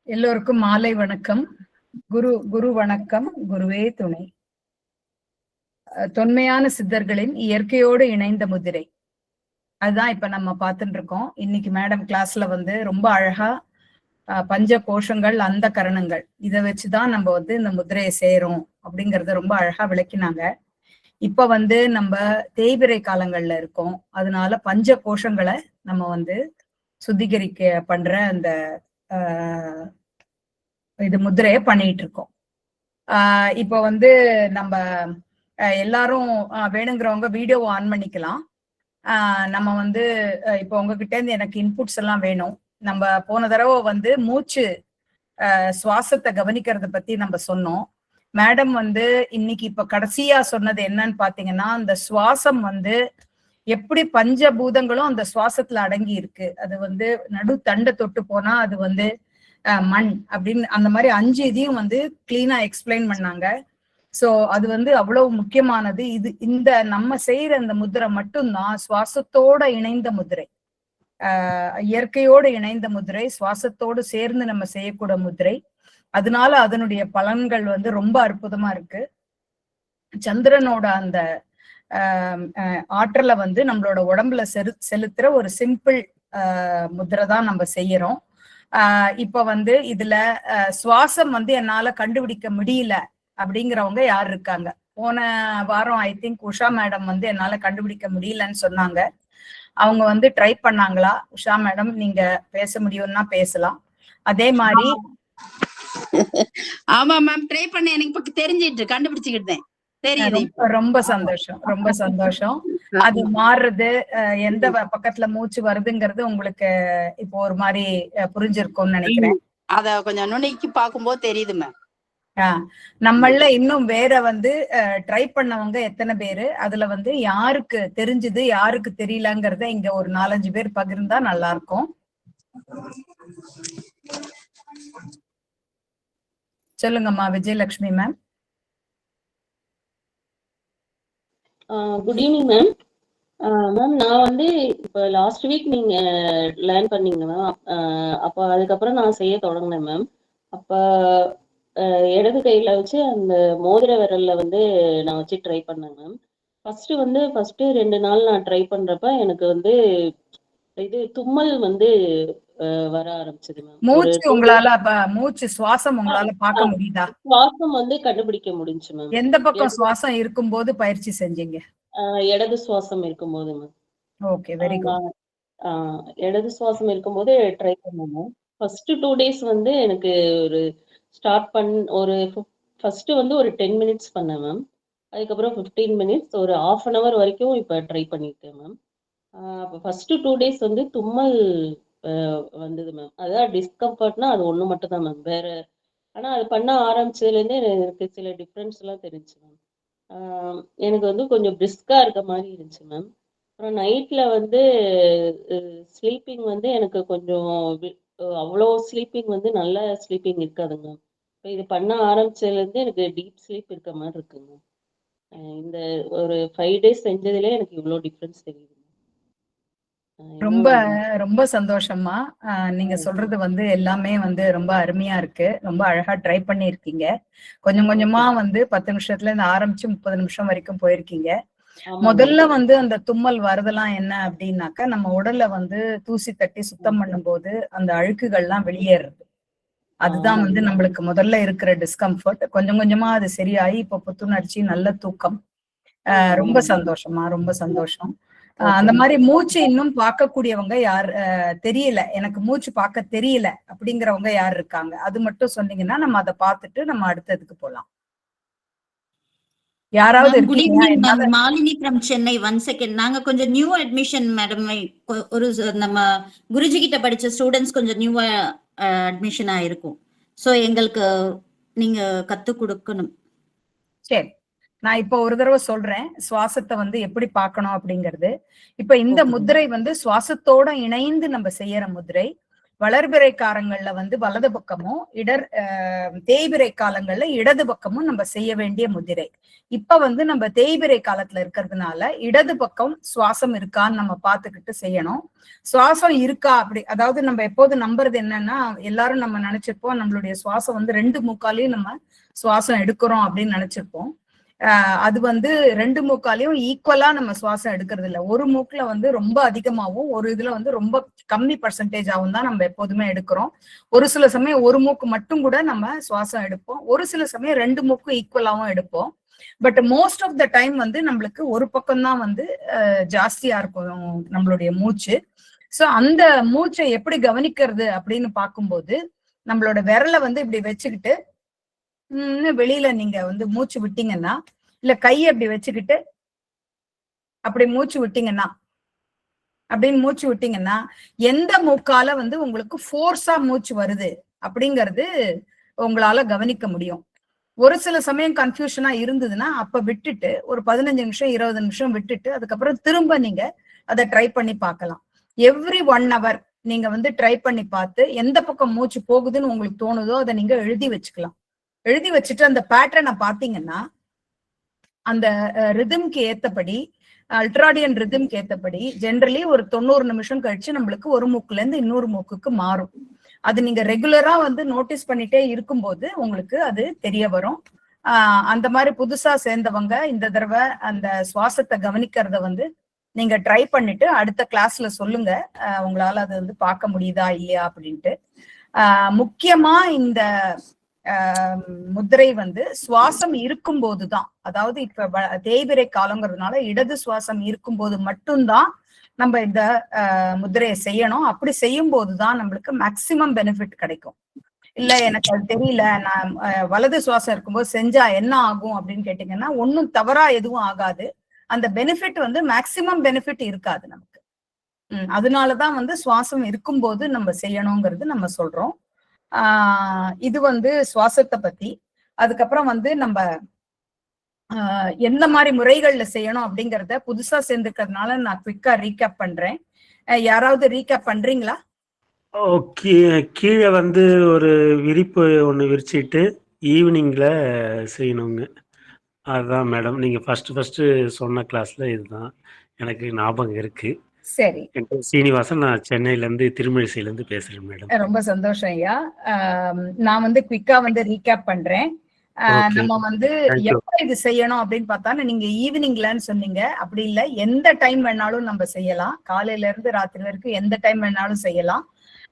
எல்லோருக்கும் மாலை வணக்கம். குரு வணக்கம், குருவே துணை. தொன்மையான சித்தர்களின் இயற்கையோடு இணைந்த முதிரை, அதுதான் இப்ப நம்ம பார்த்துட்டு இருக்கோம். இன்னைக்கு மேடம் கிளாஸ்ல வந்து ரொம்ப அழகா பஞ்ச கோஷங்கள், அந்த கரணங்கள், இதை வச்சுதான் நம்ம வந்து இந்த முதிரையை செய்யறோம் அப்படிங்கறத ரொம்ப அழகா விளக்கினாங்க. இப்ப வந்து நம்ம தேய்பிறை காலங்கள்ல இருக்கோம். அதனால பஞ்ச கோஷங்களை நம்ம வந்து சுத்திகரிக்க பண்ற அந்த இது முதிரையை பண்ணிட்டு இருக்கோம். இப்ப வந்து நம்ம எல்லாரும் வேணுங்கிறவங்க வீடியோ ஆன் பண்ணிக்கலாம். நம்ம வந்து இப்போ உங்ககிட்ட இருந்து எனக்கு இன்புட்ஸ் எல்லாம் வேணும். நம்ம போன தடவை வந்து மூச்சு சுவாசத்தை கவனிக்கிறத பத்தி நம்ம சொன்னோம். மேடம் வந்து இன்னைக்கு இப்ப கடைசியா சொன்னது என்னன்னு பாத்தீங்கன்னா, அந்த சுவாசம் வந்து எப்படி பஞ்சபூதங்களும் அந்த சுவாசத்துல அடங்கி இருக்கு. அது வந்து நடு தண்டை தொட்டு போனா அது வந்து மண் அப்படின்னு அந்த மாதிரி 5 இதையும் வந்து கிளீனா எக்ஸ்பிளைன் பண்ணாங்க. சோ அது வந்து அவ்வளவு முக்கியமானது. இந்த நம்ம செய்யற அந்த முதிரை மட்டும்தான் சுவாசத்தோட இணைந்த முதிரை, இயற்கையோடு இணைந்த முதிரை, சுவாசத்தோடு சேர்ந்து நம்ம செய்யக்கூடிய முதிரை. அதனால அதனுடைய பலன்கள் வந்து ரொம்ப அற்புதமா இருக்கு. சந்திரனோட அந்த ஆற்றலை வந்து நம்மளோட உடம்புல செலுத்துற ஒரு சிம்பிள் முதிரை தான் நம்ம செய்யறோம். இப்ப வந்து இதுல சுவாசம் வந்து என்னால கண்டுபிடிக்க முடியல அப்படிங்கிறவங்க யார் இருக்காங்க? போன வாரம் ஐ திங்க் உஷா மேடம் வந்து என்னால கண்டுபிடிக்க முடியலன்னு சொன்னாங்க. அவங்க வந்து ட்ரை பண்ணாங்களா? உஷா மேடம், நீங்க பேச முடியும்னா பேசலாம். அதே மாதிரி ஆமா மேம், ட்ரை பண்ண எனக்கு தெரிஞ்சிட்டு கண்டுபிடிச்சுக்கிட்டேன். ரொம்ப சந்தோஷம், ரொம்ப சந்தோஷம். அது மாறுறது, எந்த பக்கத்துல மூச்சு வருதுங்கிறது உங்களுக்கு இப்போ ஒரு மாதிரி புரிஞ்சிருக்கும்னு நினைக்கிறேன். அத கொஞ்சம் நுணுக்கி பார்க்கும்போது தெரியுது மேம். நம்மள இன்னும் வேற வந்து ட்ரை பண்ணவங்க எத்தனை பேரு, அதுல வந்து யாருக்கு தெரிஞ்சது யாருக்கு தெரியலங்கிறத இங்க ஒரு 4-5 பேர் பகிர்ந்தா நல்லா இருக்கும். சொல்லுங்கம்மா Vijayalakshmi ma'am. Good evening ma'am. Ma'am, நான் வந்து இப்போ லாஸ்ட் வீக் நீங்க லேர்ன் பண்ணீங்கன்னா அப்போ அதுக்கப்புறம் நான் செய்ய தொடங்கினேன் மேம். அப்போ இடது கையில வச்சு அந்த மோதிர விரல்ல வந்து நான் வச்சு ட்ரை பண்ணேன் மேம். ஃபர்ஸ்ட் 2 நாள் நான் ட்ரை பண்றப்ப எனக்கு வந்து இது தும்மல் வந்து வர ஆரம்பிச்சது மேம். மூச்சு உங்களால மூச்சு சுவாசம் உங்களால பார்க்க முடியுதா? சுவாசம் வந்து கண்டுபிடிக்க முடிஞ்சு மேம். எந்த பக்கம் சுவாசம் இருக்கும்போது பயிற்சி செஞ்சீங்க? இடது சுவாசம் இருக்கும்போது மேம். Okay, very good. இடது சுவாசம் இருக்கும்போது ட்ரை பண்ணேன். ஃபர்ஸ்ட் 2 டேஸ் வந்து எனக்கு ஒரு ஃபர்ஸ்ட் வந்து ஒரு 10 மினிட்ஸ் பண்ணேன் மேம். அதுக்கப்புறம் 15 மினிட்ஸ், ஒரு 1/2 hour வரைக்கும் இப்ப ட்ரை பண்ணிருக்கேன் மேம். அப்ப ஃபர்ஸ்ட் 2 டேஸ் வந்து தும்மல் வந்தது மேம். அதான் டிஸ்கம்ஃபர்ட்னா அது ஒண்ணு மட்டும் தான் மேம், வேற. ஆனா அது பண்ண ஆரம்பிச்சதுல இருந்தே எனக்கு சில டிஃபரன்ஸ் எல்லாம் தெரிஞ்சு மேம். எனக்கு வந்து கொஞ்சம் பிரிஸ்கா இருக்க மாதிரி இருந்துச்சு மேம். அப்புறம் நைட்ல வந்து ஸ்லீப்பிங் வந்து எனக்கு கொஞ்சம் அவ்வளோ ஸ்லீப்பிங் வந்து நல்ல ஸ்லீப்பிங் இருக்காதுங்க மேம். இப்போ இது பண்ண ஆரம்பிச்சதுல இருந்து எனக்கு டீப் ஸ்லீப் இருக்க மாதிரி இருக்குங்க. இந்த ஒரு 5 டேஸ் செஞ்சதுல எனக்கு இவ்வளோ டிஃபரன்ஸ் தெரியுது. ரொம்ப ரொம்ப சந்தோஷமா. நீங்க சொல்றது வந்து எல்லாமே வந்து ரொம்ப அருமையா இருக்கு. ரொம்ப அழகா ட்ரை பண்ணிருக்கீங்க. கொஞ்சம் கொஞ்சமா வந்து 10 நிமிஷத்துல இருந்து ஆரம்பிச்சு 30 நிமிஷம் வரைக்கும் போயிருக்கீங்க. முதல்ல வந்து அந்த தும்மல் வரதெல்லாம் என்ன அப்படின்னாக்கா, நம்ம உடல்ல வந்து தூசி தட்டி சுத்தம் பண்ணும்போது அந்த அழுக்குகள்லாம் வெளியேறுது. அதுதான் வந்து நம்மளுக்கு முதல்ல இருக்கிற டிஸ்கம்ஃபர்ட். கொஞ்சம் கொஞ்சமா அது சரியாயி இப்ப புத்துணர்ச்சி, நல்ல தூக்கம். ரொம்ப சந்தோஷமா, ரொம்ப சந்தோஷம். அந்த மாதிரி மூச்சு இன்னும் பார்க்கக்கூடியவங்க யார் தெரியல, எனக்கு மூச்சு பார்க்க தெரியல அப்படிங்கிறவங்க யார் இருக்காங்க? அது மட்டும் சொன்னீங்கன்னா நம்ம அதை பார்த்துட்டு நம்ம அடுத்ததுக்கு போலாம். யாராவது மாலினி ஃப்ரம் சென்னை. 1 செகண்ட். நாங்க கொஞ்சம் நியூ அட்மிஷன் மேடம். ஒரு நம்ம குருஜி கிட்ட படிச்ச ஸ்டூடெண்ட்ஸ் கொஞ்சம் நியூவா அட்மிஷன் ஆயிருக்கும். சோ எங்களுக்கு நீங்க கத்து கொடுக்கணும். சரி, நான் இப்ப ஒரு தடவை சொல்றேன் சுவாசத்தை வந்து எப்படி பார்க்கணும் அப்படிங்கிறது. இப்ப இந்த முதிரை வந்து சுவாசத்தோட இணைந்து நம்ம செய்யற முதிரை. வளர்பிறை காலங்கள்ல வந்து வலது பக்கமும் தேய்பிறை காலங்கள்ல இடது பக்கமும் நம்ம செய்ய வேண்டிய முதிரை. இப்ப வந்து நம்ம தேய்பிறை காலத்துல இருக்கிறதுனால இடது பக்கம் சுவாசம் இருக்கான்னு நம்ம பார்த்துக்கிட்டு செய்யணும். சுவாசம் இருக்கா அப்படி, அதாவது நம்ம எப்போது நம்புறது என்னன்னா, எல்லாரும் நம்ம நினைச்சிருப்போம் நம்மளுடைய சுவாசம் வந்து 2 மூக்காலையும் நம்ம சுவாசம் எடுக்கிறோம் அப்படின்னு நினைச்சிருப்போம். அது வந்து 2 மூக்காலையும் ஈக்குவலா நம்ம சுவாசம் எடுக்கிறது இல்லை. ஒரு மூக்குல வந்து ரொம்ப அதிகமாகவும் ஒரு இதுல வந்து ரொம்ப கம்மி பர்சன்டேஜாகவும் தான் நம்ம எப்போதுமே எடுக்கிறோம். ஒரு சில சமயம் ஒரு மூக்கு மட்டும் கூட நம்ம சுவாசம் எடுப்போம், ஒரு சில சமயம் 2 மூக்கு ஈக்குவலாவும் எடுப்போம். But most of the time வந்து நம்மளுக்கு ஒரு பக்கம்தான் வந்து ஜாஸ்தியா இருக்கும் நம்மளுடைய மூச்சு. சோ அந்த மூச்சை எப்படி கவனிக்கிறது அப்படின்னு பார்க்கும்போது, நம்மளோட விரலை வந்து இப்படி வச்சுக்கிட்டு வெளியில நீங்க வந்து மூச்சு விட்டீங்கன்னா, இல்ல கையை அப்படி வச்சுக்கிட்டு அப்படி மூச்சு விட்டீங்கன்னா, அப்படின்னு மூச்சு விட்டீங்கன்னா, எந்த மூக்கால வந்து உங்களுக்கு ஃபோர்ஸா மூச்சு வருது அப்படிங்கிறது உங்களால கவனிக்க முடியும். ஒரு சில சமயம் கன்ஃபியூஷனா இருந்ததுன்னா அப்ப விட்டுட்டு ஒரு 15 நிமிஷம் 20 நிமிஷம் விட்டுட்டு அதுக்கப்புறம் திரும்ப நீங்க அதை ட்ரை பண்ணி பார்க்கலாம். எவ்ரி 1 hour நீங்க வந்து ட்ரை பண்ணி பார்த்து எந்த பக்கம் மூச்சு போகுதுன்னு உங்களுக்கு தோணுதோ அதை நீங்க எழுதி வச்சுக்கலாம். எழுதி வச்சுட்டு அந்த பேட்டர்னை பாத்தீங்கன்னா, அந்த ரிதம்க்கு ஏத்தபடி, அல்ட்ராடியன் ரிதம்க்கு ஏத்தபடி ஜென்ரலி ஒரு 90 நிமிஷம் கழிச்சு நம்மளுக்கு ஒரு மூக்குல இருந்து இன்னொரு மூக்குக்கு மாறும். அது நீங்க ரெகுலரா வந்து நோட்டீஸ் பண்ணிட்டே இருக்கும்போது உங்களுக்கு அது தெரிய வரும். அந்த மாதிரி புதுசா சேர்ந்தவங்க இந்த தடவை அந்த சுவாசத்தை கவனிக்கிறத வந்து நீங்க ட்ரை பண்ணிட்டு அடுத்த கிளாஸ்ல சொல்லுங்க, உங்களால அது வந்து பார்க்க முடியுதா இல்லையா அப்படின்ட்டு. முக்கியமா இந்த முத்திரை வந்து சுவாசம் இருக்கும் போதுதான், அதாவது இப்ப தேய்பிறை காலங்கிறதுனால இடது சுவாசம் இருக்கும் போது மட்டும்தான் நம்ம இந்த முத்திரையை செய்யணும். அப்படி செய்யும் போதுதான் நம்மளுக்கு மேக்சிமம் பெனிஃபிட் கிடைக்கும். இல்ல எனக்கு அது தெரியல, நான் வலது சுவாசம் இருக்கும்போது செஞ்சா என்ன ஆகும் அப்படின்னு கேட்டீங்கன்னா, ஒன்னும் தவறா எதுவும் ஆகாது. அந்த பெனிஃபிட் வந்து மேக்சிமம் பெனிஃபிட் இருக்காது நமக்கு. அதனாலதான் வந்து சுவாசம் இருக்கும்போது நம்ம செய்யணுங்கிறது நம்ம சொல்றோம். இது வந்து சுவாசத்தை பத்தி. அதுக்கப்புறம் வந்து நம்ம எந்த மாதிரி முறைகள்ல செய்யணும் அப்படிங்கறத புதுசா சேர்ந்துக்கிறதுனால நான் குவிக்கா ரீகேப் பண்றேன். யாராவது ரீகேப் பண்றீங்களா? ஓகே, கீழே வந்து ஒரு விரிப்பு ஒன்று விரிச்சிட்டு ஈவினிங்ல செய்யணுங்க. அதுதான் மேடம், நீங்க ஃபர்ஸ்ட் சொன்ன கிளாஸ்ல இதுதான் எனக்கு ஞாபகம் இருக்கு. சரி, சீனிவாசன், நான் சென்னையில இருந்து திருமழிசையில இருந்து பேசுறேன் மேடம். ரொம்ப சந்தோஷம் ஐயா. நான் வந்து குவிக்கா வந்து ரீகேப் பண்றேன். நம்ம வந்து எப்ப இது செய்யணும் அப்படின்னு பார்த்தா, நீங்க ஈவினிங்லன்னு சொன்னீங்க. அப்படி இல்லை, எந்த டைம் வேணாலும் நம்ம செய்யலாம். காலையில இருந்து ராத்திரி வரைக்கும் எந்த டைம் வேணாலும் செய்யலாம்.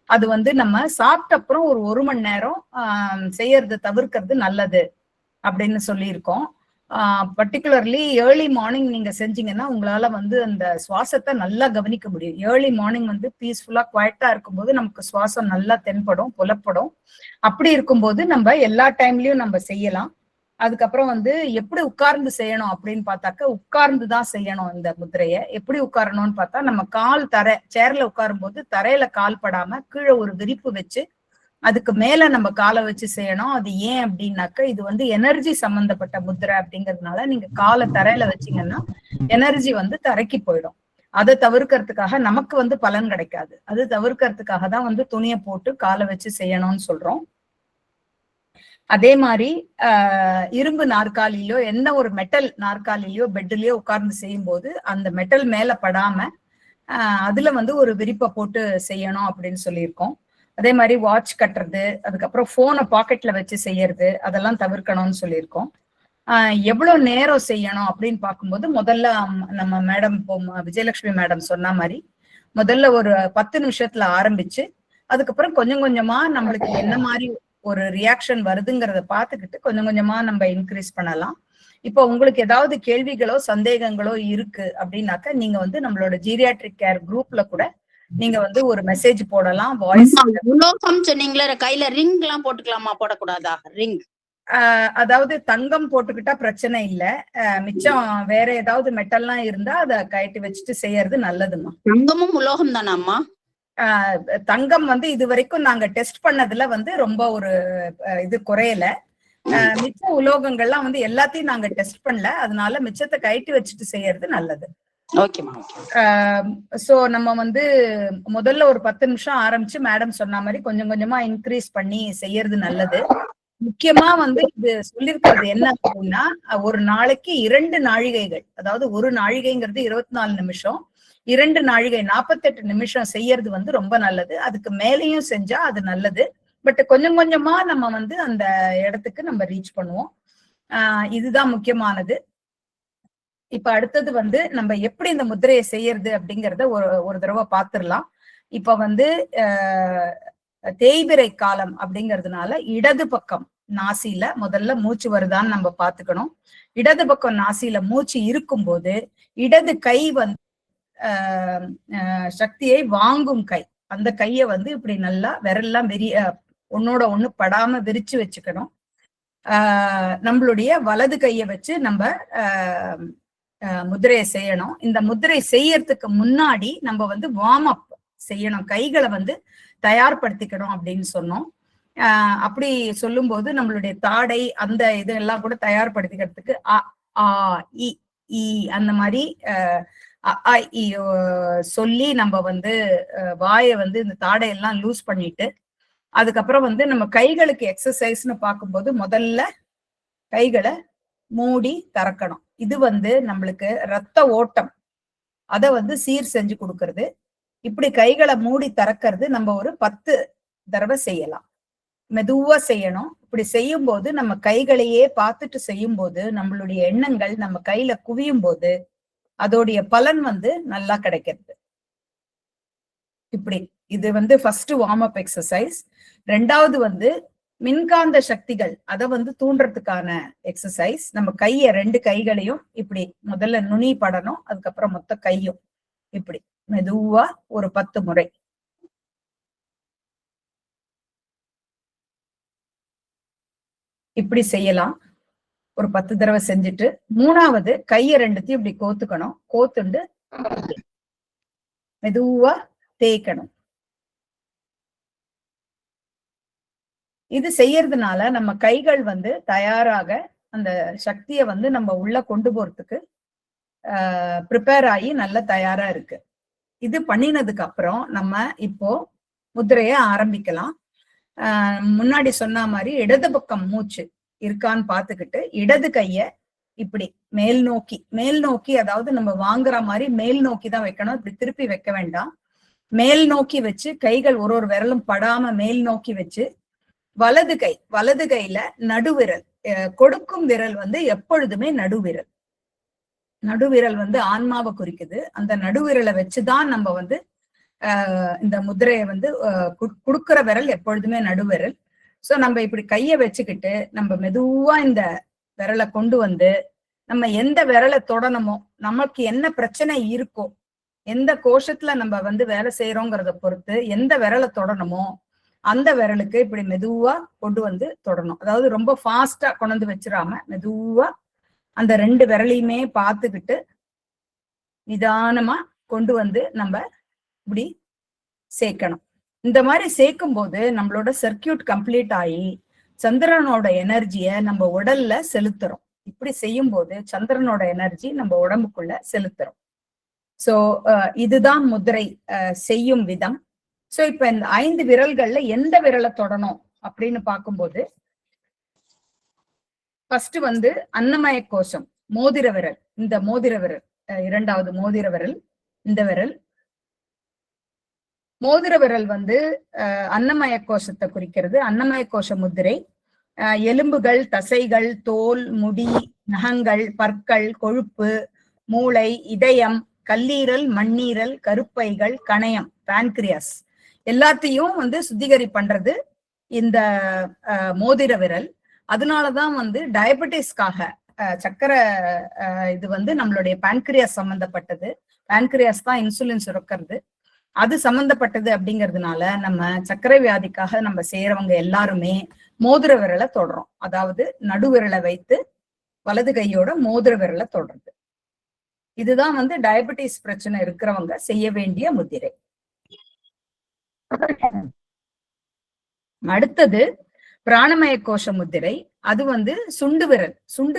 அது வந்து நம்ம சாப்பிட்ட அப்புறம் ஒரு 1 மணி நேரம் செய்யறது தவிர்க்கிறது நல்லது அப்படின்னு சொல்லியிருக்கோம். பர்டிகுலர்லி ஏர்லி மார்னிங் நீங்க செஞ்சீங்கன்னா உங்களால வந்து அந்த சுவாசத்தை நல்லா கவனிக்க முடியும். ஏர்லி மார்னிங் வந்து பீஸ்ஃபுல்லா குவைட்டா இருக்கும்போது நமக்கு சுவாசம் நல்லா தென்படும், புலப்படும். அப்படி இருக்கும்போது நம்ம எல்லா டைம்லயும் நம்ம செய்யலாம். அதுக்கப்புறம் வந்து எப்படி உட்கார்ந்து செய்யணும் அப்படின்னு பார்த்தாக்க, உட்கார்ந்து தான் செய்யணும் இந்த முத்திரையை. எப்படி உட்காரணும்னு பார்த்தா, நம்ம கால் சேர்ல உட்காரும் போது தரையில கால் படாம கீழே ஒரு விரிப்பு வச்சு அதுக்கு மேல நம்ம காலை வச்சு செய்யணும். அது ஏன் அப்படின்னாக்க, இது வந்து எனர்ஜி சம்பந்தப்பட்ட முத்திரை அப்படிங்கிறதுனால நீங்க காலை தரையில வச்சீங்கன்னா எனர்ஜி வந்து தரைக்கு போயிடும். அதை தவிர்க்கிறதுக்காக நமக்கு வந்து பலன் கிடைக்காது. அது தவிர்க்கிறதுக்காக தான் வந்து துணியை போட்டு காலை வச்சு செய்யணும்னு சொல்றோம். அதே மாதிரி இரும்பு நாற்காலியிலோ என்ன ஒரு மெட்டல் நாற்காலியிலோ பெட்லயோ உட்கார்ந்து செய்யும் போது அந்த மெட்டல் மேல படாம அதுல வந்து ஒரு விரிப்பை போட்டு செய்யணும் அப்படின்னு சொல்லியிருக்கோம். அதே மாதிரி வாட்ச் கட்டுறது, அதுக்கப்புறம் போனை பாக்கெட்ல வச்சு செய்யறது, அதெல்லாம் தவிர்க்கணும்னு சொல்லியிருக்கோம். எவ்வளவு நேரம் செய்யணும் அப்படின்னு பார்க்கும்போது, முதல்ல நம்ம மேடம் விஜயலட்சுமி மேடம் சொன்ன மாதிரி முதல்ல ஒரு 10 நிமிஷத்துல ஆரம்பிச்சு அதுக்கப்புறம் கொஞ்சம் கொஞ்சமா நம்மளுக்கு என்ன மாதிரி ஒரு ரியாக்ஷன் வருதுங்கிறத பார்த்துக்கிட்டு கொஞ்சம் கொஞ்சமா நம்ம இன்க்ரீஸ் பண்ணலாம். இப்போ உங்களுக்கு ஏதாவது கேள்விகளோ சந்தேகங்களோ இருக்கு அப்படின்னாக்க நீங்க வந்து நம்மளோட ஜீரியாட்ரிக் கேர் குரூப்ல கூட நீங்க வந்து ஒரு மெசேஜ் போடலாம். வாய்ஸ் உலோகம் சொன்னீங்களே, கையில ரிங் எல்லாம் போட்டுக்கலாமா, போடக்கூடாதா? ரிங் அதாவது தங்கம் போட்டுக்கிட்டா பிரச்சனை இல்ல. மிச்சம் வேற ஏதாவது மெட்டல்லாம் இருந்தா அதை கழட்டி வச்சுட்டு செய்யறது நல்லதுமா. தங்கமும் உலோகம் தானே அம்மா? தங்கம் வந்து இது வரைக்கும் நாங்க டெஸ்ட் பண்ணதுல வந்து ரொம்ப ஒரு இது குறையல. மிச்ச உலோகங்கள்லாம் வந்து எல்லாத்தையும் நாங்க டெஸ்ட் பண்ணல, அதனால மிச்சத்தை கழட்டி வச்சுட்டு செய்யறது நல்லது. ஓகேம்மா, ஓகே. சோ நம்ம வந்து முதல்ல ஒரு 10 நிமிஷம் ஆரம்பிச்சு மேடம் சொன்ன மாதிரி கொஞ்சம் கொஞ்சமா இன்க்ரீஸ் பண்ணி செய்யறது நல்லது. முக்கியமா வந்து இது சொல்லிருக்கிறது என்ன அப்படின்னா, ஒரு நாளைக்கு 2 நாழிகைகள், அதாவது ஒரு நாழிகைங்கிறது 24 நிமிஷம், 2 நாழிகை 48 நிமிஷம் செய்யறது வந்து ரொம்ப நல்லது. அதுக்கு மேலேயும் செஞ்சா அது நல்லது. பட் கொஞ்சம் கொஞ்சமா நம்ம வந்து அந்த இடத்துக்கு நம்ம ரீச் பண்ணுவோம். இதுதான் முக்கியமானது. இப்ப அடுத்தது வந்து நம்ம எப்படி இந்த முத்திரையை செய்யறது அப்படிங்கறத ஒரு தடவை பார்த்துடலாம். இப்ப வந்து தேய்பிறை காலம் அப்படிங்கிறதுனால இடது பக்கம் நாசியில முதல்ல மூச்சு வருதான்னு நம்ம பாத்துக்கணும். இடது பக்கம் நாசியில மூச்சு இருக்கும்போது இடது கை வந்து சக்தியை வாங்கும் கை, அந்த கைய வந்து இப்படி நல்லா விரல்லாம் ஒன்னோட ஒண்ணு படாம விரிச்சு வச்சுக்கணும். நம்மளுடைய வலது கையை வச்சு நம்ம முதிரையை செய்யணும். இந்த முதிரை செய்யறதுக்கு முன்னாடி நம்ம வந்து வார்ம் அப் செய்யணும், கைகளை வந்து தயார்படுத்திக்கணும் அப்படின்னு சொன்னோம். அப்படி சொல்லும் போது நம்மளுடைய தாடை அந்த இதெல்லாம் கூட தயார்படுத்திக்கிறதுக்கு அந்த மாதிரி சொல்லி நம்ம வந்து வாயை வந்து இந்த தாடையெல்லாம் லூஸ் பண்ணிட்டு, அதுக்கப்புறம் வந்து நம்ம கைகளுக்கு எக்ஸசைஸ்னு பார்க்கும்போது முதல்ல கைகளை மூடி திறக்கணும். இது வந்து நம்மளுக்கு ரத்த ஓட்டம் அதை வந்து சீர் செஞ்சு கொடுக்கறது. இப்படி கைகளை மூடி திறக்கிறது நம்ம ஒரு 10 தடவை செய்யலாம். மெதுவா செய்யணும். இப்படி செய்யும் போது நம்ம கைகளையே பார்த்துட்டு செய்யும் போது நம்மளுடைய எண்ணங்கள் நம்ம கையில குவியும் போது அதோடைய பலன் வந்து நல்லா கிடைக்கிறது. இப்படி இது வந்து ஃபர்ஸ்ட் வார்ம் அப் எக்ஸசைஸ். ரெண்டாவது வந்து மின்காந்த சக்திகள் அதை வந்து தூண்டுறதுக்கான எக்ஸசைஸ். நம்ம கைய 2 கைகளையும் இப்படி முதல்ல நுனி படணும், அதுக்கப்புறம் மொத்த கையும் இப்படி மெதுவா ஒரு 10 முறை. இப்படி செய்யலாம். ஒரு 10 தடவை செஞ்சுட்டு மூணாவது கைய 2த்தையும் இப்படி கோத்துக்கணும். கோத்துண்டு மெதுவா தேய்க்கணும். இது செய்யறதுனால நம்ம கைகள் வந்து தயாராக அந்த சக்தியை வந்து நம்ம உள்ள கொண்டு போறதுக்கு ப்ரிப்பேர் ஆகி நல்ல தயாரா இருக்கு. இது பண்ணினதுக்கு அப்புறம் நம்ம இப்போ முத்திரைய ஆரம்பிக்கலாம். முன்னாடி சொன்ன மாதிரி இடது பக்கம் மூச்சு இருக்கான்னு பாத்துக்கிட்டு இடது கைய இப்படி மேல் நோக்கி அதாவது நம்ம வாங்குற மாதிரி மேல் நோக்கி தான் வைக்கணும். இப்படி திருப்பி வைக்க வேண்டாம். மேல் நோக்கி வச்சு கைகள் ஒரு விரலும் படாம மேல் நோக்கி வச்சு வலது கையில நடுவிரல், கொடுக்கும் விரல் வந்து எப்பொழுதுமே நடுவிரல் வந்து ஆன்மாவை குறிக்குது. அந்த நடுவிரலை வச்சுதான் நம்ம வந்து இந்த முத்திரையை வந்து குடுக்கிற விரல் எப்பொழுதுமே நடுவிரல். சோ நம்ம இப்படி கைய வச்சுக்கிட்டு நம்ம மெதுவா இந்த விரலை கொண்டு வந்து நம்ம எந்த விரலை தொடணுமோ, நமக்கு என்ன பிரச்சனை இருக்கோ, எந்த கோஷத்துல நம்ம வந்து வேலை செய்யறோங்கிறத பொறுத்து எந்த விரலை தொடணுமோ அந்த விரலுக்கு இப்படி மெதுவா கொண்டு வந்து தொடணும். அதாவது ரொம்ப ஃபாஸ்டா கொண்டு வந்து வச்சிடாம மெதுவா அந்த 2 விரலையுமே பார்த்துக்கிட்டு நிதானமா கொண்டு வந்து நம்ம இப்படி சேர்க்கணும். இந்த மாதிரி சேர்க்கும் போது நம்மளோட சர்க்கியூட் கம்ப்ளீட் ஆகி சந்திரனோட எனர்ஜியை நம்ம உடல்ல செலுத்துறோம். இப்படி செய்யும் போது சந்திரனோட எனர்ஜி நம்ம உடம்புக்குள்ள செலுத்துறோம். சோ இதுதான் முத்திரை செய்யும் விதம். சோ இப்ப இந்த 5 விரல்கள்ல எந்த விரலை தொடணும் அப்படின்னு பார்க்கும்போது ஃபர்ஸ்ட் வந்து அன்னமய கோஷம், மோதிர விரல். இந்த மோதிர விரல், இரண்டாவது மோதிர விரல், இந்த விரல். மோதிர விரல் வந்து அன்னமய கோஷத்தை குறிக்கிறது. அன்னமய கோஷ முத்திரை எலும்புகள், தசைகள், தோல், முடி, நகங்கள், பற்கள், கொழுப்பு, மூளை, இதயம், கல்லீரல், மண்ணீரல், கருப்பைகள், கணையம், பான்கிரியாஸ் எல்லாத்தையும் வந்து சுத்திகரி பண்றது இந்த மோதிர விரல். அதனாலதான் வந்து டயபெட்டிஸ்க்காக சக்கரை இது வந்து நம்மளுடைய பான்கிரியாஸ் சம்பந்தப்பட்டது. பான்கிரியாஸ் தான் இன்சுலின் சுரக்கிறது, அது சம்பந்தப்பட்டது. அப்படிங்கிறதுனால நம்ம சர்க்கரை வியாதிக்காக நம்ம செய்யறவங்க எல்லாருமே மோதிர விரலை தொடறோம். அதாவது நடுவிரலை வைத்து வலது கையோட மோதிர விரலை தொடறது. இதுதான் வந்து டயபெட்டிஸ் பிரச்சனை இருக்கிறவங்க செய்ய வேண்டிய முத்திரை. அடுத்தது பிராணமய கோஷ முத்திரை. அது வந்து சுண்டு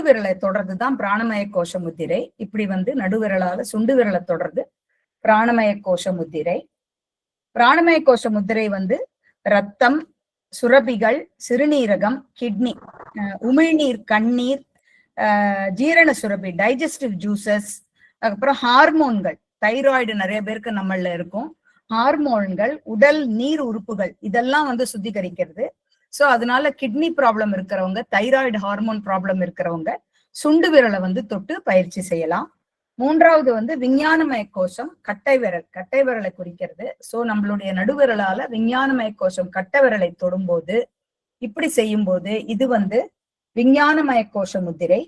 விரலை தொடர்றது தான் பிராணமய கோஷ முத்திரை. இப்படி வந்து நடுவிரலால சுண்டு விரலை தொடர்றது பிராணமய கோஷ முத்திரை. பிராணமய கோஷ முத்திரை வந்து ரத்தம், சுரபிகள், சிறுநீரகம், கிட்னி, உமிழ்நீர், கண்ணீர், ஜீரண சுரபி, டைஜஸ்டிவ் ஜூசஸ், அதுக்கப்புறம் ஹார்மோன்கள், தைராய்டு நிறைய பேருக்கு நம்மள இருக்கும், ஹார்மோன்கள், உடல் நீர் உறுப்புகள், இதெல்லாம் வந்து சுத்திகரிக்கிறது. சோ அதனால கிட்னி ப்ராப்ளம் இருக்கிறவங்க, தைராய்டு ஹார்மோன் ப்ராப்ளம் இருக்கிறவங்க சுண்டு விரலை வந்து தொட்டு பயிற்சி செய்யலாம். மூன்றாவது வந்து விஞ்ஞானமய கோஷம், கட்டை விரலை குறிக்கிறது. சோ நம்மளுடைய நடுவிரலால விஞ்ஞானமய கோஷம் கட்டை விரலை தொடும்போது, இப்படி செய்யும் போது இது வந்து விஞ்ஞானமய கோஷ முத்திரை.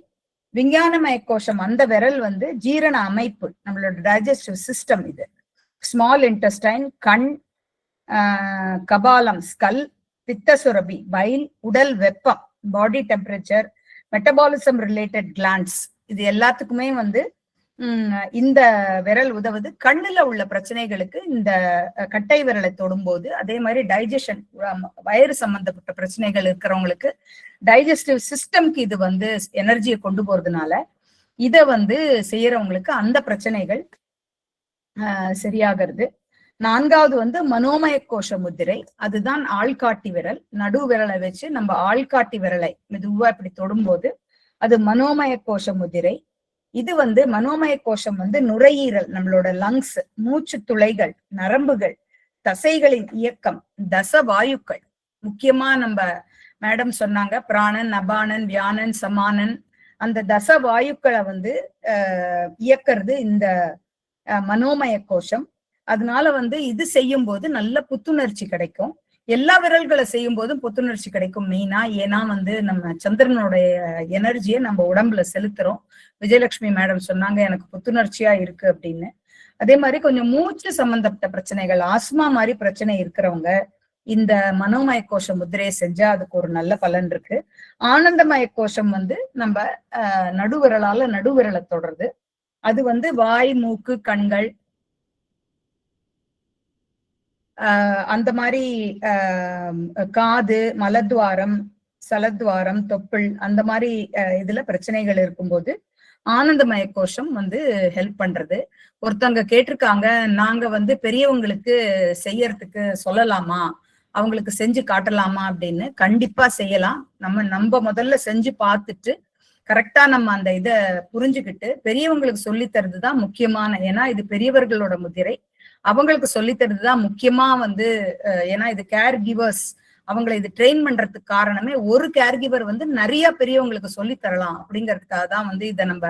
விஞ்ஞானமய கோஷம் அந்த விரல் வந்து ஜீரண அமைப்பு, நம்மளோட டைஜஸ்டிவ் சிஸ்டம். இது ஸ்மால் இன்டெஸ்டைன், கண், கபாலம், ஸ்கல், பித்த சுரபி, பைல், உடல் வெப்பம், body temperature, metabolism related glands, இது எல்லாத்துக்குமே வந்து இந்த விரல் உதவுது. கண்ணுல உள்ள பிரச்சனைகளுக்கு இந்த கட்டை விரலை தொடும்போது, அதே மாதிரி டைஜஷன், வயிறு சம்பந்தப்பட்ட பிரச்சனைகள் இருக்கிறவங்களுக்கு டைஜஸ்டிவ் சிஸ்டம்க்கு இது வந்து எனர்ஜியை கொண்டு போறதுனால இத வந்து செய்யறவங்களுக்கு அந்த பிரச்சனைகள் சரியாகிறது. நான்காவது வந்து மனோமய கோஷ முத்திரை. அதுதான் ஆள்காட்டி விரல். நடு விரலை வச்சு நம்ம ஆள்காட்டி விரலை மெதுவா இப்படி தொடும்போது அது மனோமய கோஷ முத்திரை. இது வந்து மனோமய கோஷம் வந்து நுரையீரல், நம்மளோட லங்ஸ், மூச்சு துளைகள், நரம்புகள், தசைகளின் இயக்கம், தச வாயுக்கள். முக்கியமா நம்ம மேடம் சொன்னாங்க பிராணன், அபானன், வியானன், சமானன், அந்த தச வாயுக்களை வந்து இயக்கிறது இந்த மனோமய கோஷம். அதனால வந்து இது செய்யும் போது நல்ல புத்துணர்ச்சி கிடைக்கும். எல்லா விரல்களை செய்யும் போதும் புத்துணர்ச்சி கிடைக்கும் மெயினா. ஏன்னா வந்து நம்ம சந்திரனுடைய எனர்ஜியை நம்ம உடம்புல செலுத்துறோம். விஜயலட்சுமி மேடம் சொன்னாங்க எனக்கு புத்துணர்ச்சியா இருக்கு அப்படின்னு. அதே மாதிரி கொஞ்சம் மூச்சு சம்பந்தப்பட்ட பிரச்சனைகள், ஆஸ்மா மாதிரி பிரச்சனை இருக்கிறவங்க இந்த மனோமய கோஷ முத்திரையை செஞ்சா அதுக்கு ஒரு நல்ல பலன் இருக்கு. ஆனந்தமய கோஷம் வந்து நம்ம நடுவிரலை தொடருது. அது வந்து வாய், மூக்கு, கண்கள், அந்த மாதிரி காது, மலத்வாரம், சலத்வாரம், தொப்புள், அந்த மாதிரி இதுல பிரச்சனைகள் இருக்கும்போது ஆனந்தமய கோஷம் வந்து ஹெல்ப் பண்றது. ஒருத்தவங்க கேட்டிருக்காங்க, நாங்க வந்து பெரியவங்களுக்கு செய்யறதுக்கு சொல்லலாமா, அவங்களுக்கு செஞ்சு காட்டலாமா அப்படின்னு. கண்டிப்பா செய்யலாம். நம்ம முதல்ல செஞ்சு பார்த்துட்டு கரெக்டா நம்ம அந்த இத புரிஞ்சுக்கிட்டு பெரியவங்களுக்கு சொல்லி தருதுதான் முக்கியமான. ஏன்னா இது பெரியவர்களோட முதிரை, அவங்களுக்கு சொல்லி தருதுதான் முக்கியமா வந்து. ஏன்னா இது கேர் கிவர்ஸ், அவங்களை இது ட்ரெயின் பண்றதுக்கு காரணமே ஒரு கேர் கிவர் வந்து நிறைய பெரியவங்களுக்கு சொல்லி தரலாம் அப்படிங்கிறதுக்காக தான் வந்து இதை நம்ம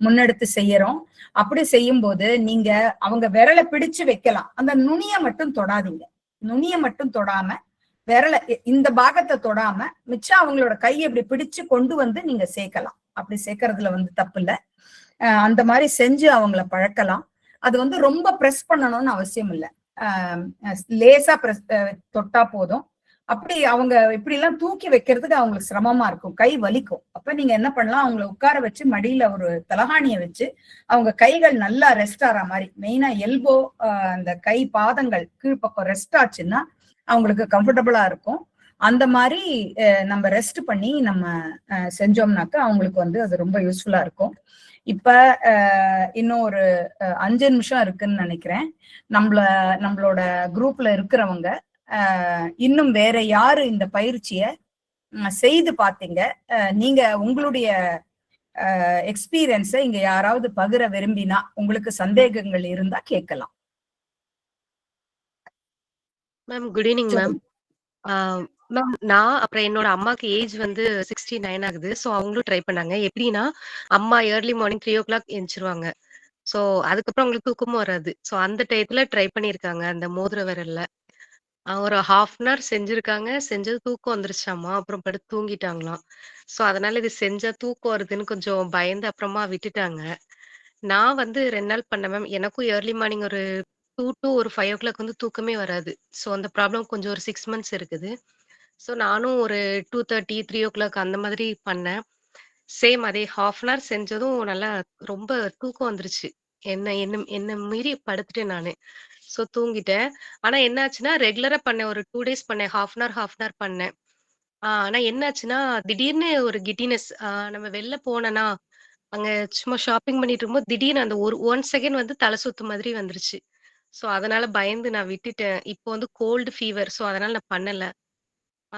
முன்னெடுத்து செய்யறோம். அப்படி செய்யும் போது நீங்க அவங்க விரலை பிடிச்சு வைக்கலாம், அந்த நுனியை மட்டும் தொடாதீங்க. நுனியை மட்டும் தொடாம விரலை இந்த பாகத்தை தொடாம மிச்சம் அவங்களோட கையை இப்படி பிடிச்சு கொண்டு வந்து நீங்க சேர்க்கலாம். அப்படி சேர்க்கறதுல வந்து தப்பு இல்லை. அந்த மாதிரி செஞ்சு அவங்கள பழக்கலாம். அது வந்து ரொம்ப பிரஸ் பண்ணணும்னு அவசியம் இல்லை, லேசா தொட்டா போதும். அப்படி அவங்க இப்படி எல்லாம் தூக்கி வைக்கிறதுக்கு அவங்களுக்கு சிரமமா இருக்கும், கை வலிக்கும். அப்ப நீங்க என்ன பண்ணலாம், அவங்களை உட்கார வச்சு மடியில ஒரு தலகாணியை வச்சு அவங்க கைகள் நல்லா ரெஸ்ட் ஆற மாதிரி, மெயினா எல்போ, அந்த கை பாதங்கள் கீழ்ப்பக்கம் ரெஸ்ட் ஆச்சுன்னா அவங்களுக்கு கம்ஃபர்டபுளா இருக்கும். அந்த மாதிரி நம்ம ரெஸ்ட் பண்ணி நம்ம செஞ்சோம்னாக்க அவங்களுக்கு வந்து அது ரொம்ப யூஸ்ஃபுல்லா இருக்கும். இப்ப இன்னும் ஒரு 5 நிமிஷம் இருக்குன்னு நினைக்கிறேன். நம்மளோட குரூப்ல இருக்கிறவங்க இன்னும் வேற யாரு இந்த பயிற்சிய செய்து பார்த்தீங்க, நீங்க உங்களுடைய எக்ஸ்பீரியன்ஸை இங்க யாராவது பகிர விரும்பினா, உங்களுக்கு சந்தேகங்கள் இருந்தா கேட்கலாம். Ma'am good evening ma'am. Ma'am நான் அப்புறம் என்னோட அம்மாக்கு ஏஜ் வந்து 69 ஆகுது. ஸோ அவங்களும் ட்ரை பண்ணாங்க. எப்படின்னா அம்மா ஏர்லி மார்னிங் 3 o'clock எந்திரிச்சிருவாங்க. ஸோ அதுக்கப்புறம் அவங்களுக்கு தூக்கமும் வராது. ஸோ அந்த டயத்துல ட்ரை பண்ணியிருக்காங்க அந்த மோதிர விரல்ல. ஒரு 1/2 an hour செஞ்சிருக்காங்க. செஞ்சது தூக்கம் வந்துருச்சாமா. அப்புறம் படுத்து தூங்கிட்டாங்களாம். ஸோ அதனால இது செஞ்சா தூக்கம் வருதுன்னு கொஞ்சம் பயந்து அப்புறமா விட்டுட்டாங்க. நான் வந்து 2 நாள் பண்ணேன் மேம். எனக்கும் ஏர்லி மார்னிங் ஒரு 2 to ஒரு 5 o'clock வந்து தூக்கமே வராது. ஸோ அந்த ப்ராப்ளம் கொஞ்சம் ஒரு 6 months இருக்குது. ஸோ நானும் ஒரு 2:30, 3 o'clock அந்த மாதிரி பண்ணேன். சேம் அதே 1/2 an hour செஞ்சதும் நல்லா ரொம்ப தூக்கம் வந்துருச்சு. என்ன மீறி படுத்துட்டேன் நானு. ஸோ தூங்கிட்டேன். ஆனா என்ன ஆச்சுன்னா ரெகுலரா பண்ணேன். ஒரு 2 days பண்ணேன். 1/2 an hour பண்ணேன். ஆனா என்னாச்சுன்னா, திடீர்னு ஒரு கிட்டினஸ் நம்ம வெளில போனோனா, அங்க சும்மா ஷாப்பிங் பண்ணிட்டு இருக்கும்போது திடீர்னு அந்த ஒரு 1 செகண்ட் வந்து தல சுத்து மாதிரி வந்துருச்சு. ஸோ அதனால பயந்து நான் விட்டுட்டேன். இப்போ வந்து கோல்டு ஃபீவர். ஸோ அதனால நான் பண்ணல. ஆ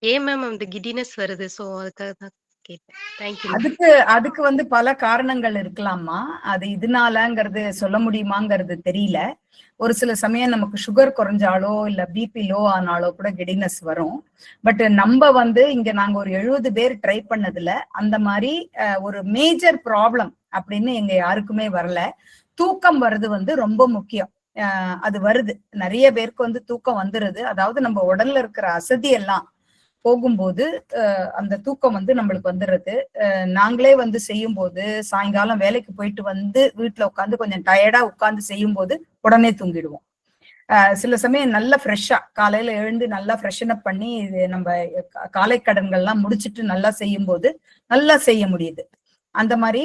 ஏன் மேம் அந்த கிட்டினஸ் வருது? ஸோ அதுக்காக தான் கேட்டேன். Thank you ma'am. அதுக்கு வந்து பல காரணங்கள் இருக்கலாமா. அது இதனாலங்கிறது சொல்ல முடியுமாங்கிறது தெரியல. ஒரு சில சமயம் நமக்கு சுகர் குறைஞ்சாலோ இல்ல பிபி லோ ஆனாலோ கூட கிடினஸ் வரும். பட் நம்ம வந்து இங்க நாங்க ஒரு 70 பேர் ட்ரை பண்ணதுல அந்த மாதிரி ஒரு மேஜர் ப்ராப்ளம் அப்படின்னு எங்க யாருக்குமே வரல. தூக்கம் வருது வந்து ரொம்ப முக்கியம். அது வருது, நிறைய பேருக்கு வந்து தூக்கம் வந்துருது. அதாவது நம்ம உடல்ல இருக்கிற அசதி எல்லாம் போகும்போது அந்த தூக்கம் வந்து நம்மளுக்கு வந்துடுறது. நாங்களே வந்து செய்யும் போது சாயங்காலம் வேலைக்கு போயிட்டு வந்து வீட்டுல உட்காந்து கொஞ்சம் டயர்டா உட்காந்து செய்யும் போது உடனே தூங்கிடுவோம். சில சமயம் நல்லா ஃப்ரெஷ்ஷா காலையில எழுந்து நல்லா ஃப்ரெஷன் அப் பண்ணி இது நம்ம காலை கடன்கள்லாம் முடிச்சுட்டு நல்லா செய்யும் போது நல்லா செய்ய முடியுது. அந்த மாதிரி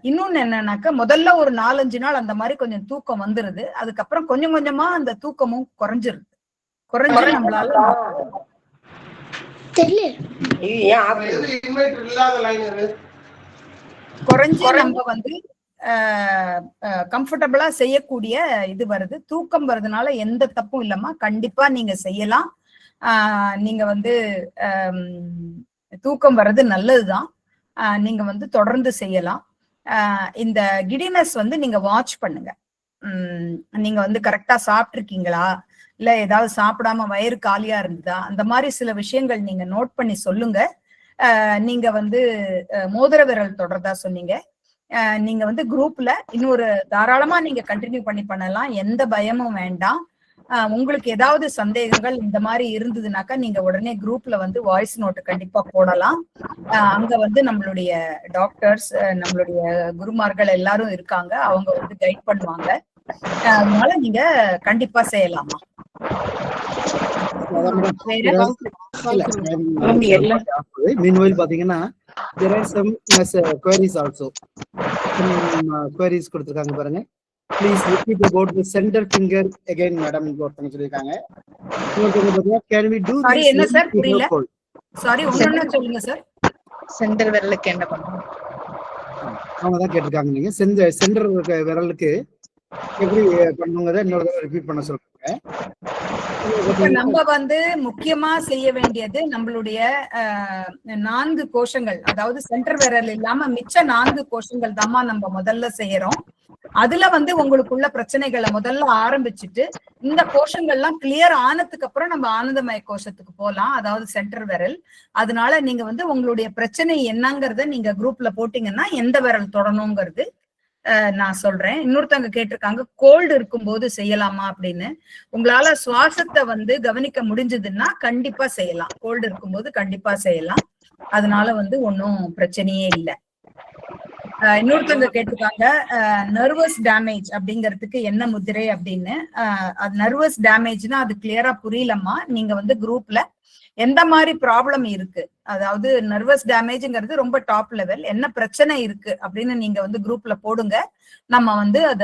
இன்னொன்னு என்னன்னாக்கா, முதல்ல ஒரு 4-5 நாள் அந்த மாதிரி கொஞ்சம் தூக்கம் வந்துருது. அதுக்கப்புறம் கொஞ்சம் கொஞ்சமா அந்த தூக்கமும் குறைஞ்சிருது. குறைஞ்சு நம்மளால குறைஞ்சு நம்ம வந்து கம்ஃபர்டபுளா செய்யக்கூடிய இது வருது. தூக்கம் வருதுனால எந்த தப்பும் இல்லம்மா, கண்டிப்பா நீங்க செய்யலாம். நீங்க வந்து தூக்கம் வர்றது நல்லதுதான். நீங்க வந்து தொடர்ந்து செய்யலாம். இந்த கிடினஸ் வந்து நீங்க வாட்ச் பண்ணுங்க. நீங்க வந்து கரெக்டா சாப்பிட்டுருக்கீங்களா, இல்ல ஏதாவது சாப்பிடாம வயிறு காலியா இருந்ததா, அந்த மாதிரி சில விஷயங்கள் நீங்க நோட் பண்ணி சொல்லுங்க. நீங்க வந்து மோதிர விரல் தொடர்றதா சொன்னீங்க. நீங்க வந்து குரூப்ல இன்னொரு தாராளமா நீங்க கண்டினியூ பண்ணலாம். எந்த பயமும் வேண்டாம். உங்களுக்கு ஏதாவது சந்தேகங்கள் இந்த மாதிரி இருந்ததுனாக்கா நீங்க உடனே குரூப்ல வந்து வாய்ஸ் நோட்டு கண்டிப்பா போடலாம். அங்க வந்து நம்மளுடைய டாக்டர்ஸ், நம்மளுடைய குருமார்கள் எல்லாரும் இருக்காங்க. அவங்க வந்து கைட் பண்ணுவாங்க. அதனால நீங்க கண்டிப்பா செய்யலாமா. Meanwhile, பாத்தீங்கன்னா there are some queries also. Queries கொடுத்திருக்காங்க பாருங்க. Please repeat about the center finger again, madam. ஒருத்தங்க சொல்லிருக்காங்க. Can we do Sorry, this? என்ன சார் புரியல? சாரி, ஒண்ணு சொல்லுங்க சார். சென்டர் விரலுக்கு என்ன பண்ணணும்? அவங்க தான் கேட்டிருக்காங்க. நீங்க சென்டர் விரலுக்கு எப்படி பண்ணுங்கிறத இன்னொரு தடவை ரிப்பீட் பண்ண சொல்றாங்க. நம்ம வந்து முக்கியமா செய்ய வேண்டியது நம்மளுடைய 4 கோஷங்கள், அதாவது சென்டர் விரல் இல்லாம மிச்ச 4 கோஷங்கள் தாம்மா நம்ம முதல்ல செய்யறோம். அதுல வந்து உங்களுக்குள்ள பிரச்சனைகளை முதல்ல ஆரம்பிச்சுட்டு இந்த கோஷங்கள்லாம் கிளியர் ஆனதுக்கு அப்புறம் நம்ம ஆனந்தமய கோஷத்துக்கு போலாம், அதாவது சென்டர் விரல். அதனால நீங்க வந்து உங்களுடைய பிரச்சனை என்னங்கிறத நீங்க குரூப்ல போட்டீங்கன்னா எந்த விரல் தொடணுங்கிறது நான் சொல்றேன். இன்னொருத்தவங்க கேட்டிருக்காங்க கோல்டு இருக்கும்போது செய்யலாமா அப்படின்னு. உங்களால சுவாசத்தை வந்து கவனிக்க முடிஞ்சதுன்னா கண்டிப்பா செய்யலாம். கோல்டு இருக்கும்போது கண்டிப்பா செய்யலாம். அதனால வந்து ஒன்னும் பிரச்சனையே இல்லை. இன்னொருத்தவங்க கேட்டிருக்காங்க நர்வஸ் டேமேஜ் அப்படிங்கிறதுக்கு என்ன முதிரை அப்படின்னு. நர்வஸ் டேமேஜ்னா அது கிளியரா புரியலம்மா. நீங்க வந்து குரூப்ல எந்த மாதிரி ப்ராப்ளம் இருக்கு, அதாவது நர்வஸ் டேமேஜ்ங்கிறது ரொம்ப டாப் லெவல், என்ன பிரச்சனை இருக்கு அப்படின்னு நீங்க வந்து குரூப்ல போடுங்க. நம்ம வந்து அத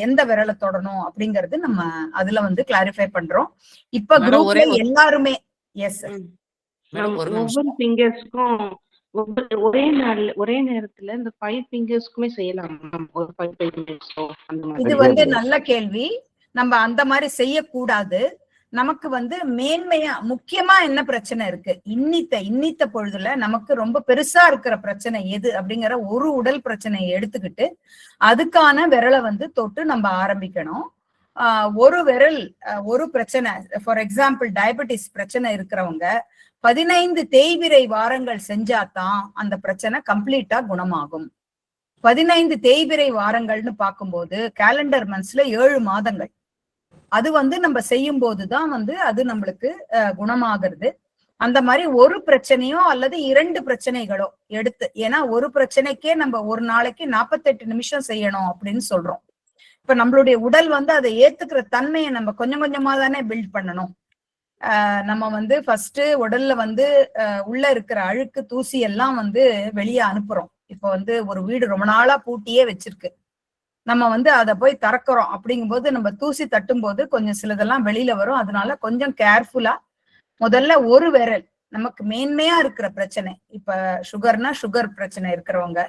எந்த விரலை தொடணும் அப்படிங்கறது நம்ம அதுல வந்து கிளாரிஃபை பண்றோம். இப்ப குரூப்ல எல்லாருமே எஸ் ஒவ்வொரு ஃபிங்கர்ஸ்க்கும் ஒரே நேரத்துல இந்த 5 ஃபிங்கர்ஸ்க்குமே செய்யலாம். ஒரு 5 மினிட்ஸோ அந்த மாதிரி. இது வந்து நல்ல கேள்வி. நம்ம அந்த மாதிரி செய்யக்கூடாது. நமக்கு வந்து மேன்மையா முக்கியமா என்ன பிரச்சனை இருக்கு, இன்னித்த பொழுதுல நமக்கு ரொம்ப பெருசா இருக்கிற பிரச்சனை எது அப்படிங்கிற ஒரு உடல் பிரச்சனையை எடுத்துக்கிட்டு அதுக்கான விரலை வந்து தொட்டு நம்ம ஆரம்பிக்கணும். ஒரு விரல் ஒரு பிரச்சனை, ஃபார் எக்ஸாம்பிள் டயபெட்டிஸ் பிரச்சனை இருக்கிறவங்க 15 தேய்பிரை வாரங்கள் செஞ்சாதான் அந்த பிரச்சனை கம்ப்ளீட்டா குணமாகும். 15 தேய்பிரை வாரங்கள்னு பார்க்கும்போது கேலண்டர் மந்த்ஸ்ல 7 மாதங்கள். அது வந்து நம்ம செய்யும் போதுதான் வந்து அது நம்மளுக்கு குணமாகிறது. அந்த மாதிரி ஒரு பிரச்சனையோ அல்லது 2 பிரச்சனைகளோ எடுத்து, ஏன்னா ஒரு பிரச்சனைக்கே நம்ம ஒரு நாளைக்கு 48 நிமிஷம் செய்யணும் அப்படின்னு சொல்றோம். இப்ப நம்மளுடைய உடல் வந்து அதை ஏத்துக்கிற தன்மையை நம்ம கொஞ்சம் கொஞ்சமா தானே பில்ட் பண்ணணும். நம்ம வந்து ஃபர்ஸ்ட் உடல்ல வந்து உள்ள இருக்கிற அழுக்கு தூசி எல்லாம் வந்து வெளியே அனுப்புறோம். இப்ப வந்து ஒரு வீடு ரொம்ப நாளா பூட்டியே வச்சிருக்கு, நம்ம வந்து அதை போய் திறக்கிறோம். அப்படிங்கும்போது நம்ம தூசி தட்டும் போது கொஞ்சம் சிலதெல்லாம் வெளியில வரும். அதனால கொஞ்சம் கேர்ஃபுல்லா முதல்ல ஒரு விரல் நமக்கு மேன்மையா இருக்கிற பிரச்சனை, இப்ப சுகர்னா சுகர் பிரச்சனை இருக்கிறவங்க,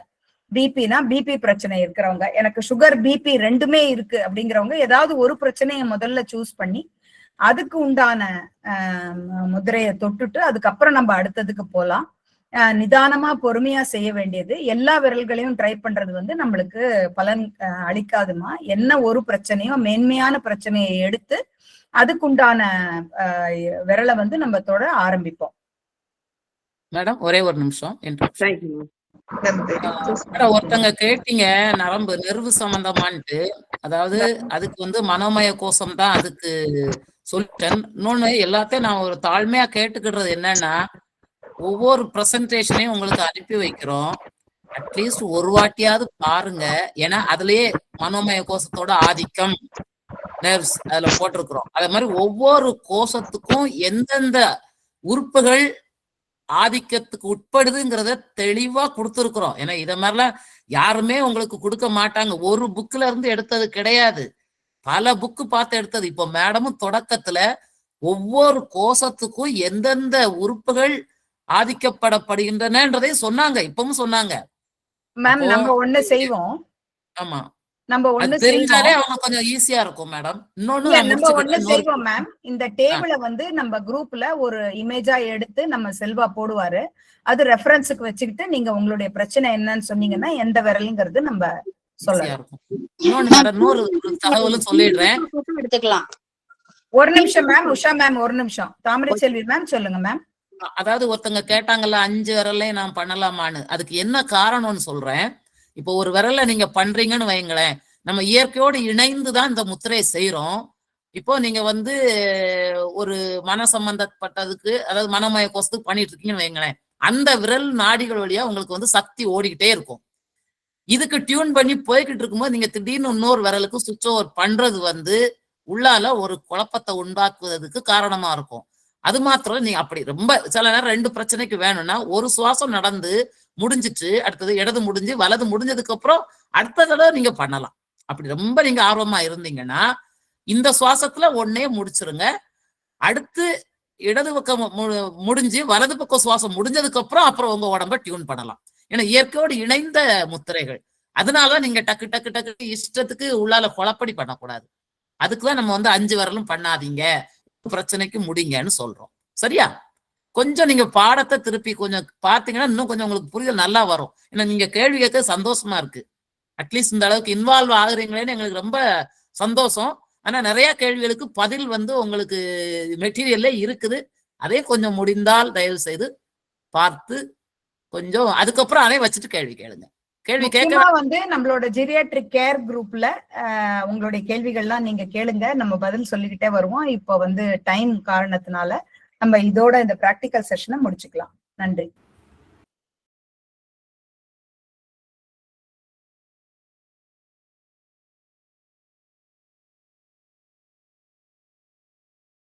பிபினா பிபி பிரச்சனை இருக்கிறவங்க, எனக்கு சுகர் பிபி ரெண்டுமே இருக்கு அப்படிங்கிறவங்க ஏதாவது ஒரு பிரச்சனையை முதல்ல சூஸ் பண்ணி அதுக்கு உண்டான முதிரையை தொட்டுட்டு அதுக்கப்புறம் நம்ம அடுத்ததுக்கு போலாம். நிதானமா பொறுமையா செய்ய வேண்டியது. எல்லா விரல்களையும் ட்ரை பண்றது வந்து நம்மளுக்கு பலன் அளிக்காதுமா. என்ன ஒரு பிரச்சனையோ மேன்மையான பிரச்சனையை எடுத்து அதுக்குண்டான விரலை வந்து நம்ம தொட ஆரம்பிப்போம். மேடம் ஒரே ஒரு நிமிஷம். ஒருத்தங்க கேட்டீங்க நரம்பு நெர்வு சம்பந்தமான்ட்டு, அதாவது அதுக்கு வந்து மனோமய கோஷம் தான் அதுக்கு சொல்லிட்டேன். இன்னொன்னு எல்லாத்தையும் நான் ஒரு தாழ்மையா கேட்டுக்கிடுறது என்னன்னா, ஒவ்வொரு பிரசன்டேஷனையும் உங்களுக்கு அனுப்பி வைக்கிறோம், அட்லீஸ்ட் ஒரு வாட்டியாவது பாருங்க. ஏன்னா அதுலயே மனோமய கோஷத்தோட ஆதிக்கம் நர்வ்ஸ் அதுல போட்டிருக்கிறோம். அதே மாதிரி ஒவ்வொரு கோஷத்துக்கும் எந்தெந்த உறுப்புகள் ஆதிக்கத்துக்கு உட்படுதுங்கிறத தெளிவா கொடுத்துருக்குறோம். ஏன்னா இத மாதிரிலாம் யாருமே உங்களுக்கு கொடுக்க மாட்டாங்க. ஒரு புக்ல இருந்து எடுத்தது கிடையாது, பல புக்கு பார்த்து எடுத்தது. இப்போ மேடமும் தொடக்கத்துல ஒவ்வொரு கோஷத்துக்கும் எந்தெந்த உறுப்புகள் ஆதிக்கப்படப்படுகின்றனன்றதை சொன்னாங்க, இப்பவும் சொன்னாங்க. மேம் நம்ம ஒண்ணு செய்வோம். ஆமா, நம்ம ஒண்ணு தெரிஞ்சாலே அவங்க கொஞ்சம் ஈஸியா இருக்கும் மேடம். இன்னொன்னு நம்ம ஒண்ணு செய்வோம் மேம். இந்த டேபிள வந்து நம்ம குரூப்ல ஒரு இமேஜா எடுத்து நம்ம செல்வா போடுவாரு, அது ரெஃபரன்ஸுக்கு வச்சுக்கிட்டு நீங்க உங்களுடைய பிரச்சனை என்னன்னு சொன்னீங்கன்னா எந்த விரலுங்கிறது நம்ம சொல்லலாம். இன்னொரு தகவலும் சொல்லிடுறேன், எடுத்துக்கலாம். ஒரு நிமிஷம் மேம், உஷா மேம் ஒரு நிமிஷம். தாமரை செல்வி மேம் சொல்லுங்க மேம். அதாவது ஒருத்தங்க கேட்டாங்கல்ல 5 விரலையும் நான் பண்ணலாமான்னு, அதுக்கு என்ன காரணம்னு சொல்றேன். இப்போ ஒரு விரல நீங்க பண்றீங்கன்னு வைங்களேன், நம்ம இயற்கையோடு இணைந்துதான் இந்த முத்திரையை செய்யறோம். இப்போ நீங்க வந்து ஒரு மன சம்பந்தப்பட்டதுக்கு, அதாவது மனமய கோஷத்துக்கு பண்ணிட்டு இருக்கீங்கன்னு வைங்களேன், அந்த விரல் நாடிகள் வழியா உங்களுக்கு வந்து சக்தி ஓடிக்கிட்டே இருக்கும். இதுக்கு டியூன் பண்ணி போய்கிட்டு இருக்கும்போது நீங்க திடீர்னு இன்னொரு விரலுக்கு சுவிட்ச் ஓவர் பண்றது வந்து உள்ளால ஒரு குழப்பத்தை உண்டாக்குவதற்கு காரணமா இருக்கும். அது மாத்திரம் நீங்க அப்படி ரொம்ப சில நேரம் 2 பிரச்சனைக்கு வேணும்னா ஒரு சுவாசம் நடந்து முடிஞ்சிட்டு அடுத்தது இடது முடிஞ்சு வலது முடிஞ்சதுக்கு அப்புறம் அடுத்த தடவை நீங்க பண்ணலாம். அப்படி ரொம்ப நீங்க ஆர்வமா இருந்தீங்கன்னா இந்த சுவாசத்துல ஒன்னே முடிச்சிருங்க, அடுத்து இடது பக்கம் முடிஞ்சு வலது பக்கம் சுவாசம் முடிஞ்சதுக்கு அப்புறம் உங்க உடம்ப டியூன் பண்ணலாம். ஏன்னா இயற்கையோடு இணைந்த முத்திரைகள். அதனால நீங்க டக்கு டக்கு டக்கு இஷ்டத்துக்கு உள்ளால குழப்படி பண்ணக்கூடாது. அதுக்குதான் நம்ம வந்து 5 விரலும் பண்ணாதீங்க, பிரச்சனைக்கு முடிங்கன்னு சொல்றோம். சரியா? கொஞ்சம் நீங்க பாடத்தை திருப்பி கொஞ்சம் பார்த்தீங்கன்னா இன்னும் கொஞ்சம் உங்களுக்கு புரிதல் நல்லா வரும். ஏன்னா நீங்க கேள்வி கேட்க சந்தோஷமா இருக்கு. அட்லீஸ்ட் இந்த அளவுக்கு இன்வால்வ் ஆகுறீங்களேன்னு எங்களுக்கு ரொம்ப சந்தோஷம். ஆனா நிறைய கேள்விகளுக்கு பதில் வந்து உங்களுக்கு மெட்டீரியல்ல இருக்குது. அதே கொஞ்சம் முடிந்தால் தயவு செய்து பார்த்து கொஞ்சம் அதுக்கப்புறம் அதே வச்சுட்டு கேள்வி கேளுங்க. கேள்வி கேட்க வந்து நம்மளோட ஜீரியாட்ரிக் கேர் குரூப்ல உங்களுடைய கேள்விகள்லாம் நீங்க கேளுங்க, நம்ம பதில் சொல்லிக்கிட்டே வருவோம். இப்போ வந்து டைம் காரணத்தினால நம்ம இதோட இந்த பிராக்டிக்கல் செஷனை முடிச்சுக்கலாம். நன்றி.